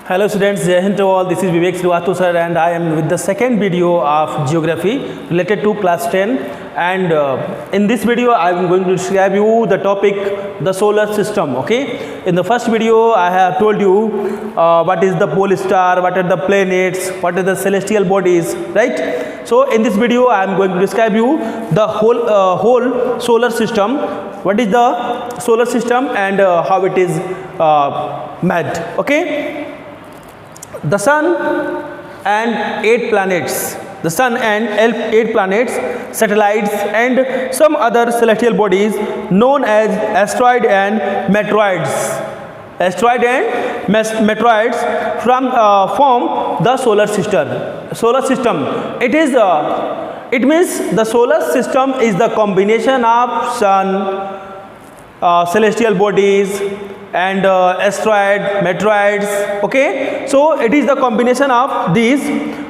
Hello students, Jai Hind to all. This is Vivek Srivastava sir and I am with the second video of geography related to class 10, and in this video I am going to describe you the topic the solar system. Okay, in the first video I have told you what is the pole star, what are the planets, what are the celestial bodies, right? So in this video I am going to describe you the whole solar system, what is the solar system and how it is made. Okay, the sun and 8 planets, the sun and 8 planets, satellites and some other celestial bodies known as asteroid and meteoroids. Asteroid and meteoroids form the solar system. It means the solar system is the combination of sun, celestial bodies and asteroid, meteoroids. Okay, so it is the combination of these.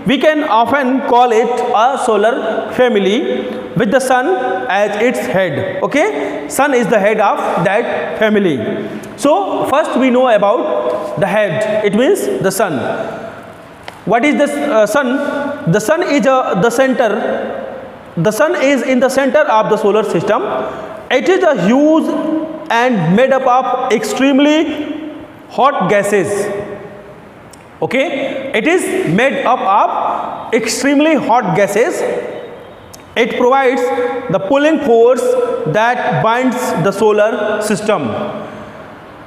We can often call it a solar family with the sun as its head. Okay, sun is the head of that family. So first we know about the head. It means the sun. What is this sun? The sun is the center. The sun is in the center of the solar system. It is a huge and made up of extremely hot gases. Okay, it is made up of extremely hot gases. It provides the pulling force that binds the solar system.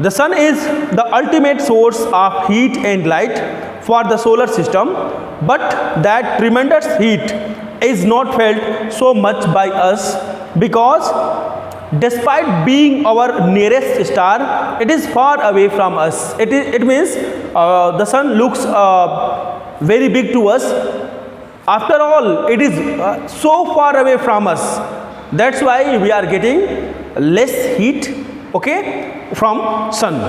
The sun is the ultimate source of heat and light for the solar system, but that tremendous heat is not felt so much by us because despite being our nearest star, it is far away from us. It means the sun looks very big to us. After all, it is so far away from us. That's why we are getting less heat, okay, from sun.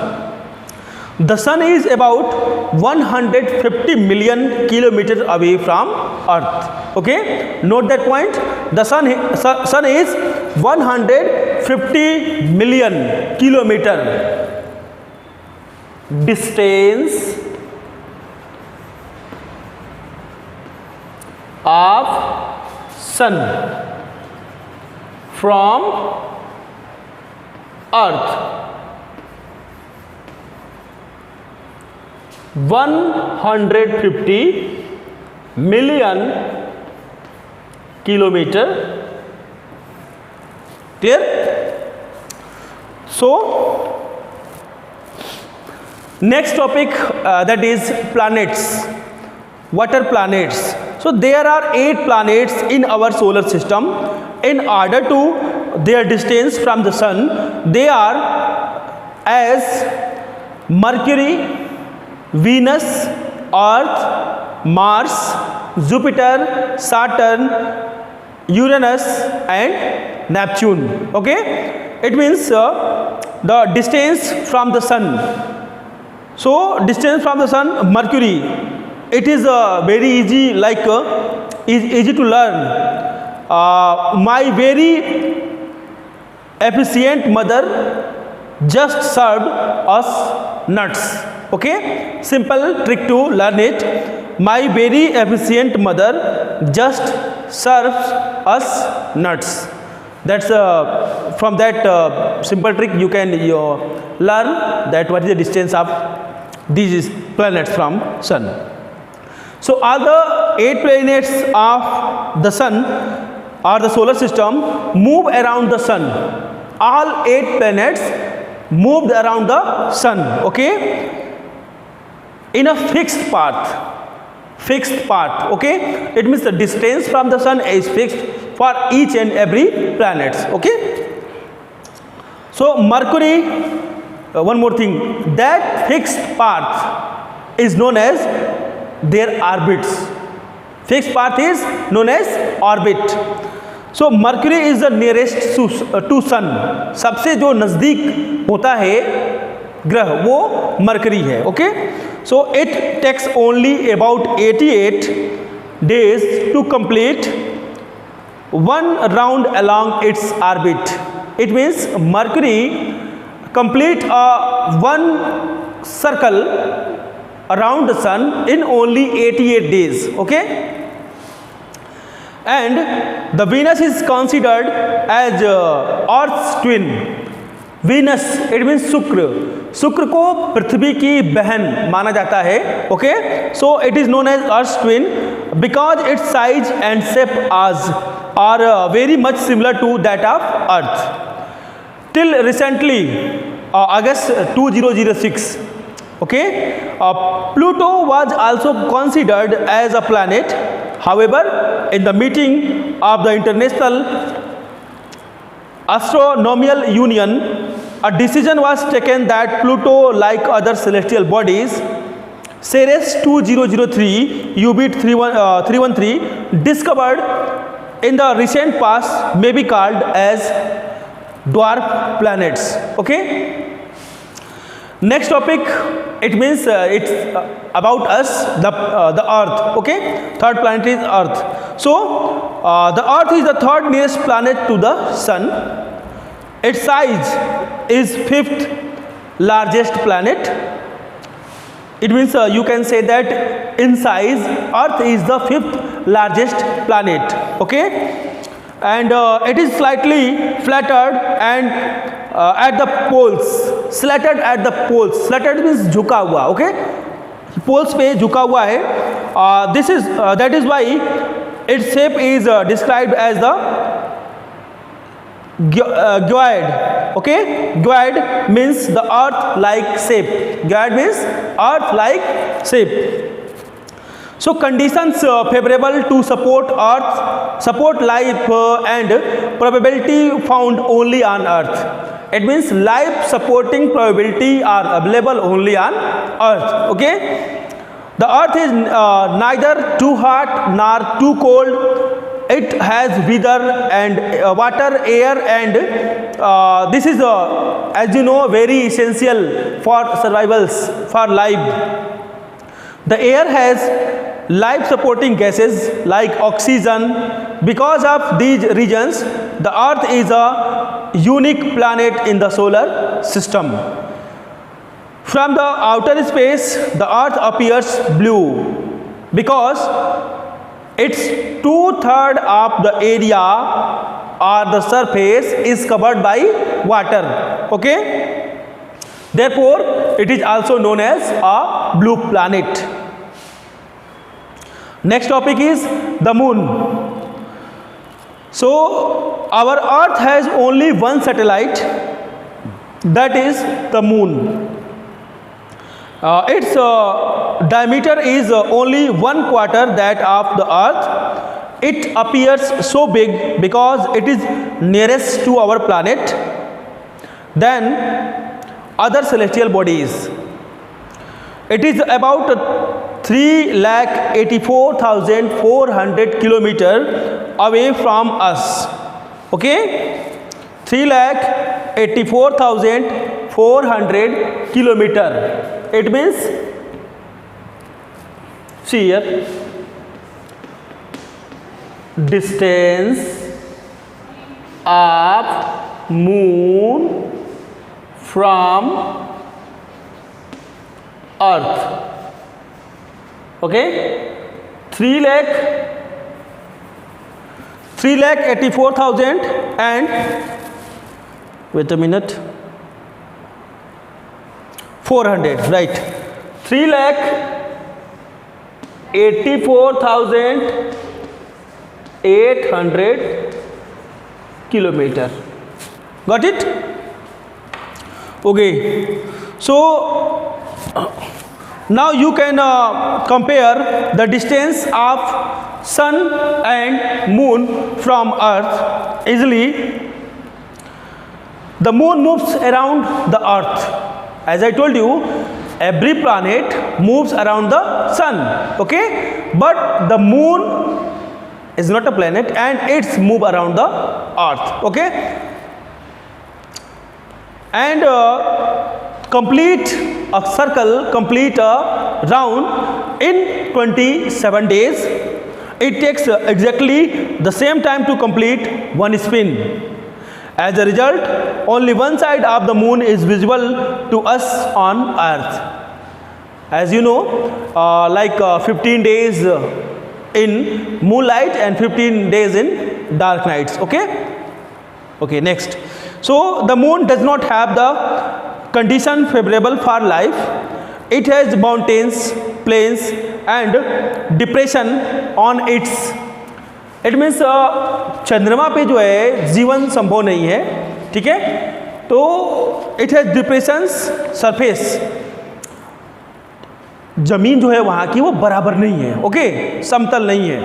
The sun is about 150 million kilometers away from Earth. Okay, note that point. The sun is 150 million kilometer distance of sun from Earth. 150 million kilometer. Clear? So next topic that is planets. What are planets? So there are 8 planets in our solar system. In order to their distance from the sun, they are as Mercury, Venus, Earth, Mars, Jupiter, Saturn, Uranus and Neptune. Okay, it means the distance from the sun. So distance from the sun, Mercury, it is very easy, like easy to learn. My very efficient mother just served us nuts. Okay, simple trick to learn it. My very efficient mother just serves us nuts. That's from that simple trick you can learn that what is the distance of these planets from sun. So all the 8 planets of the sun or the solar system move around the sun. All 8 planets moved around the sun. Okay, in a fixed path. Okay, it means the distance from the sun is fixed for each and every planet. Okay, so Mercury, one more thing, that fixed path is known as their orbits. Fixed path is known as orbit. So Mercury is the nearest to sun. सबसे जो नज़दीक होता है ग्रह वो mercury है. Okay, so it takes only about 88 days to complete one round along its orbit. It means Mercury complete one circle around the sun in only 88 days. Okay, and the Venus is considered as Earth's twin. Venus it means शुक्र. शुक्र को पृथ्वी की बहन माना जाता है. Okay, so it is known as Earth's twin because its size and shape are very much similar to that of Earth. Till recently, August 2006, okay, Pluto was also considered as a planet. However, in the meeting of the International Astronomical Union, a decision was taken that Pluto, like other celestial bodies, Ceres 2003 UB 313 discovered in the recent past, may be called as dwarf planets. Okay, next topic, it means it's about us, the Earth. Okay, third planet is Earth. So the Earth is the third nearest planet to the Sun. Its size is fifth largest planet. It means you can say that in size Earth is the fifth largest planet. Okay, and it is slightly flattered and at the poles, slatted at the poles. Slatted means झुका हुआ. Okay, poles पे झुका हुआ है. This is that is why its shape is described as the gyroid. Okay, gyroid means the earth like shape. Gyroid means earth like shape. So conditions favorable to support life and probability found only on Earth. It means life supporting probability are available only on Earth. Okay, the Earth is neither too hot nor too cold. It has weather and water, air, and this is as you know very essential for survivals for life. The air has life supporting gases like oxygen. Because of these reasons, the Earth is a unique planet in the solar system. From the outer space, the Earth appears blue because its 2/3 of the area or the surface is covered by water. Okay, therefore it is also known as a blue planet. Next topic is the moon. So our Earth has only one satellite, that is the moon. Its diameter is only 1/4 that of the Earth. It appears so big because it is nearest to our planet than other celestial bodies. It is about 3,84,400 kilometers away from us. Okay, 3,84,400 kilometers. It means, see here, distance of moon from Earth. Okay, 3,84,000 and wait a minute, 400, right? 3,84,800 kilometer. Got it? Okay. So now you can compare the distance of sun and moon from Earth easily. The moon moves around the Earth. As I told you, every planet moves around the sun. Okay, but the moon is not a planet and it's move around the Earth. Okay, and complete a circle, complete a round in 27 days. It takes exactly the same time to complete one spin. As a result, only one side of the moon is visible to us on Earth. as you know, like 15 days in moonlight and 15 days in dark nights. Okay, next. So the moon does not have the condition favorable for life. It has mountains, plains and depression on its. It means चंद्रमा पे जो है जीवन संभव नहीं है, ठीक है, तो इट हैज डिप्रेशंस सरफेस, जमीन जो है वहाँ की वो बराबर नहीं है, ओके, समतल नहीं है.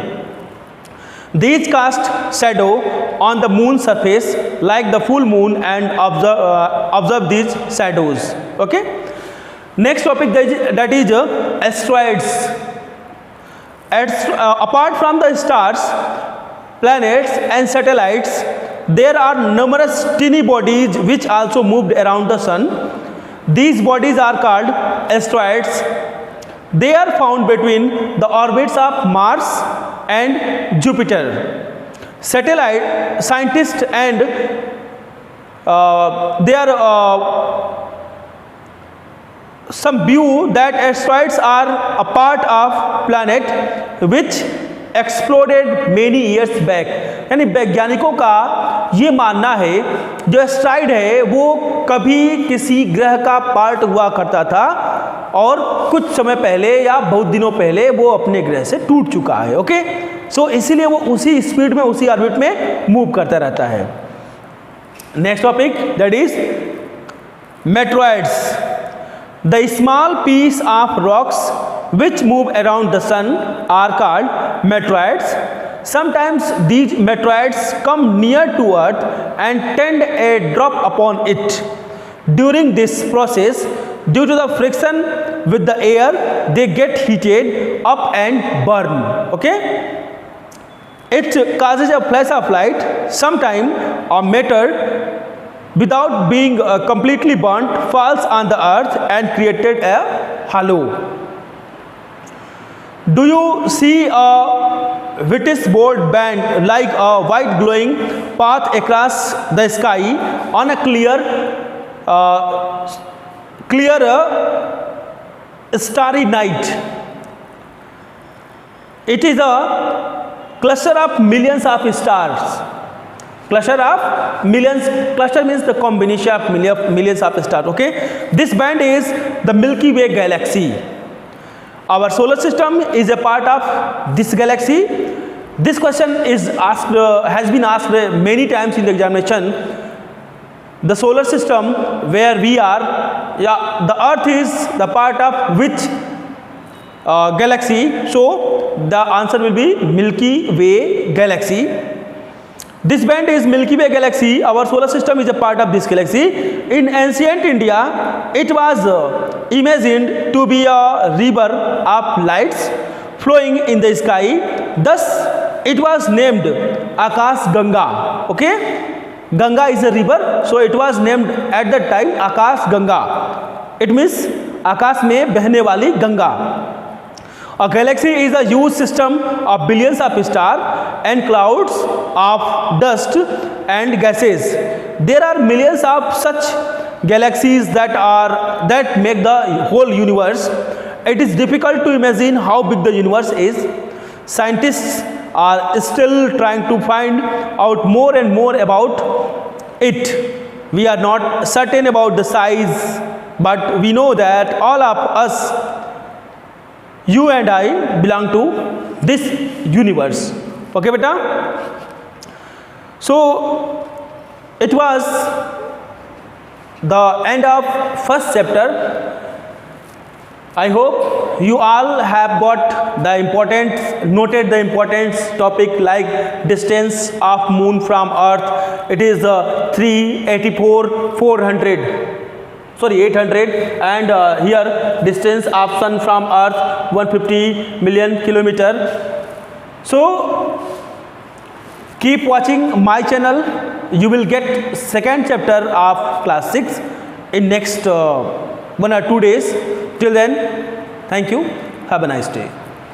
These cast shadow on the moon surface like the full moon and observe these shadows. Okay. Next topic, that is asteroids. Apart from the stars, planets and satellites, there are numerous tiny bodies which also moved around the sun. These bodies are called asteroids. They are found between the orbits of Mars and Jupiter. Satellite scientists and there are some view that asteroids are a part of planet which exploded many years back. यानी वैज्ञानिकों का ये मानना है जो asteroid है वो कभी किसी ग्रह का पार्ट हुआ करता था और कुछ समय पहले या बहुत दिनों पहले वो अपने ग्रह से टूट चुका है. ओके, सो इसीलिए वो उसी स्पीड में उसी ऑर्बिट में मूव करता रहता है. Next topic, that is meteoroids. The small piece of rocks which move around the sun are called meteoroids. Sometimes these meteoroids come near to Earth and tend a drop upon it. During this process, due to the friction with the air, they get heated up and burn. Okay? It causes a flash of light. Sometimes a meteor, without being completely burnt, falls on the earth and created a halo. Do you see a Vitis board band like a white glowing path across the sky on a clear starry night? It is a cluster of millions of stars. Cluster means the combination of millions of stars. Okay, this band is the Milky Way galaxy. Our solar system is a part of this galaxy. This question is asked, has been asked many times in the examination. The solar system where we are, the Earth is the part of which galaxy? So the answer will be Milky Way galaxy. This band is Milky Way galaxy. Our solar system is a part of this galaxy. In ancient India, it was imagined to be a river of lights flowing in the sky. Thus, it was named Akash Ganga. Okay, Ganga is a river, so it was named at that time Akash Ganga. It means आकाश में बहने वाली Ganga. A galaxy is a huge system of billions of stars and clouds of dust and gases. There are millions of such galaxies that make the whole universe. It is difficult to imagine how big the universe is. Scientists are still trying to find out more and more about it. We are not certain about the size, but we know that all of us, you and I, belong to this universe. Okay beta? So it was the end of first chapter. I hope you all have got noted the importance topic like distance of moon from earth. It is 800, and here distance of sun from earth 150 million kilometer. So keep watching my channel. You will get second chapter of class 6 in next 1 or 2 days. Till then, thank you. Have a nice day.